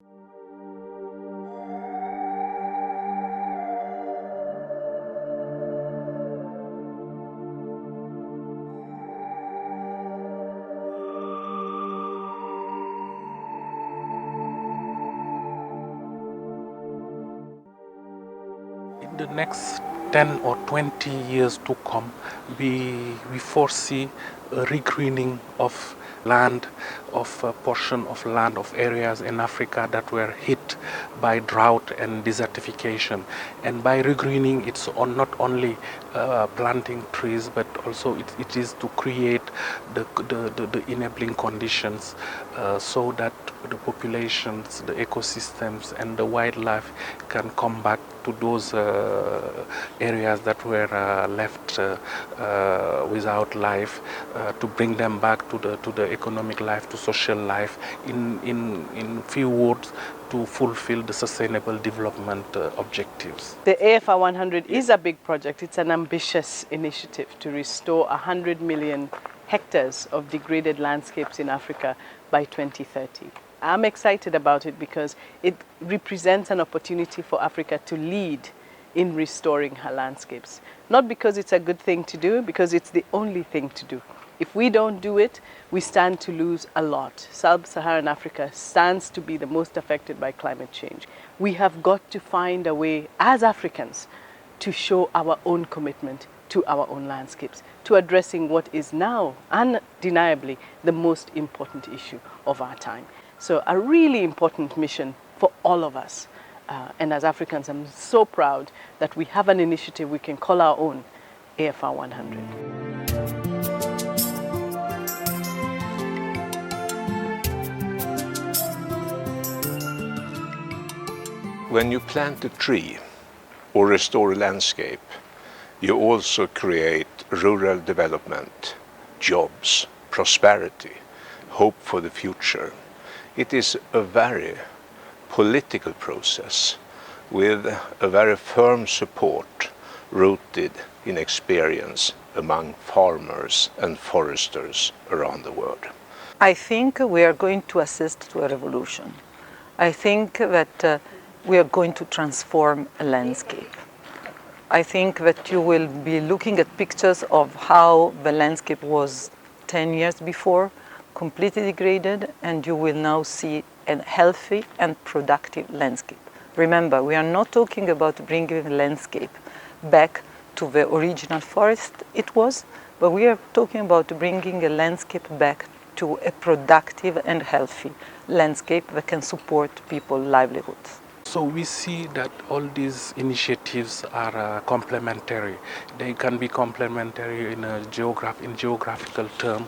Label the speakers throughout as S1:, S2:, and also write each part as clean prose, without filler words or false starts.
S1: In the next 10 or 20 years to come, we foresee a regreening of land, of a portion of land, of areas in Africa that were hit by drought and desertification. And by regreening, it's not only planting trees, but also it is to create the enabling conditions so that the populations, the ecosystems, and the wildlife can come back to those areas that were left without life, to bring them back to the economic life, to social life, in few words, to fulfill the sustainable development objectives.
S2: The AFR 100 is a big project. It's an ambitious initiative to restore 100 million hectares of degraded landscapes in Africa by 2030. I'm excited about it because it represents an opportunity for Africa to lead in restoring her landscapes. Not because it's a good thing to do, because it's the only thing to do. If we don't do it, we stand to lose a lot. Sub-Saharan Africa stands to be the most affected by climate change. We have got to find a way as Africans to show our own commitment to our own landscapes, to addressing what is now undeniably the most important issue of our time. So a really important mission for all of us. And as Africans, I'm so proud that we have an initiative we can call our own, AFR 100.
S3: When you plant a tree or restore a landscape, you also create rural development, jobs, prosperity, hope for the future. It is a very political process with a very firm support rooted in experience among farmers and foresters around the world.
S4: I think we are going to assist to a revolution. I think that we are going to transform a landscape. I think that you will be looking at pictures of how the landscape was 10 years before, completely degraded, and you will now see a healthy and productive landscape. Remember, we are not talking about bringing the landscape back to the original forest it was, but we are talking about bringing a landscape back to a productive and healthy landscape that can support people's livelihoods.
S1: So we see that all these initiatives are complementary. They can be complementary in geographical term.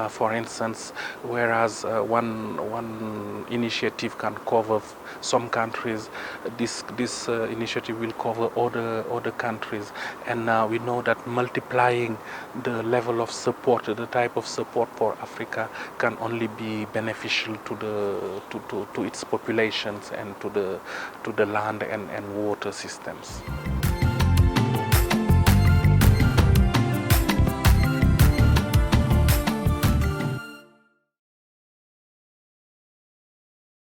S1: For instance, whereas one initiative can cover some countries, this initiative will cover other countries. And we know that multiplying the level of support, the type of support for Africa, can only be beneficial to its populations and to the land and water systems.